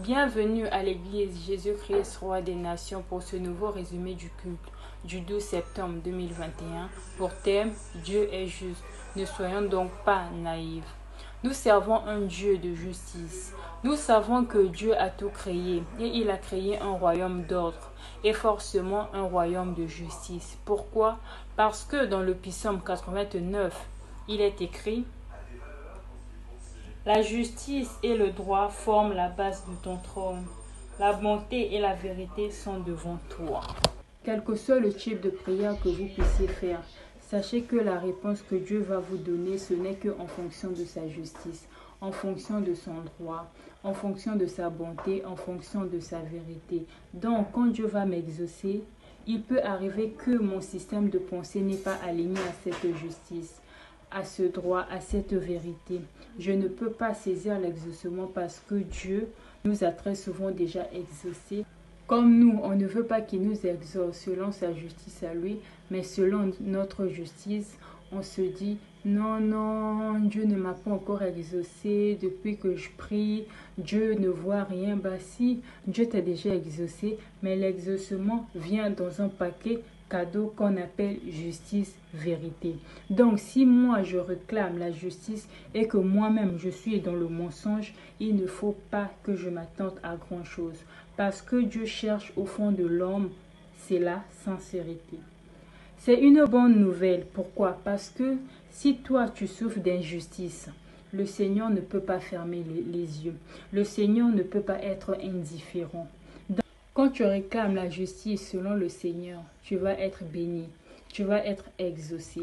Bienvenue à l'église Jésus-Christ, Roi des Nations, pour ce nouveau résumé du culte du 12 septembre 2021 pour thème Dieu est juste. Ne soyons donc pas naïfs. Nous servons un Dieu de justice. Nous savons que Dieu a tout créé et il a créé un royaume d'ordre et forcément un royaume de justice. Pourquoi? Parce que dans le psaume 89, il est écrit: la justice et le droit forment la base de ton trône. La bonté et la vérité sont devant toi. Quel que soit le type de prière que vous puissiez faire, sachez que la réponse que Dieu va vous donner, ce n'est qu'en fonction de sa justice, en fonction de son droit, en fonction de sa bonté, en fonction de sa vérité. Donc, quand Dieu va m'exaucer, il peut arriver que mon système de pensée n'est pas aligné à cette justice, à ce droit, à cette vérité. Je ne peux pas saisir l'exaucement parce que Dieu nous a très souvent déjà exaucés. Comme nous, on ne veut pas qu'il nous exauce selon sa justice à lui, mais selon notre justice, on se dit: non, non, Dieu ne m'a pas encore exaucé depuis que je prie, Dieu ne voit rien. Bah si, Dieu t'a déjà exaucé, mais l'exaucement vient dans un paquet cadeau qu'on appelle justice, vérité. Donc si moi je réclame la justice et que moi-même je suis dans le mensonge, il ne faut pas que je m'attende à grand chose. Parce que Dieu cherche au fond de l'homme, c'est la sincérité. C'est une bonne nouvelle. Pourquoi? Parce que si toi tu souffres d'injustice, le Seigneur ne peut pas fermer les yeux. Le Seigneur ne peut pas être indifférent. Quand tu réclames la justice selon le Seigneur, tu vas être béni, tu vas être exaucé.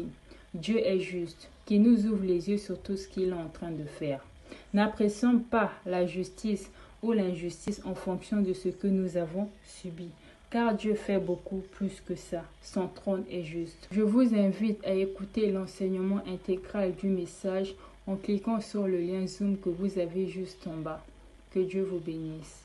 Dieu est juste, qui nous ouvre les yeux sur tout ce qu'il est en train de faire. N'apprécions pas la justice ou l'injustice en fonction de ce que nous avons subi, car Dieu fait beaucoup plus que ça. Son trône est juste. Je vous invite à écouter l'enseignement intégral du message en cliquant sur le lien Zoom que vous avez juste en bas. Que Dieu vous bénisse.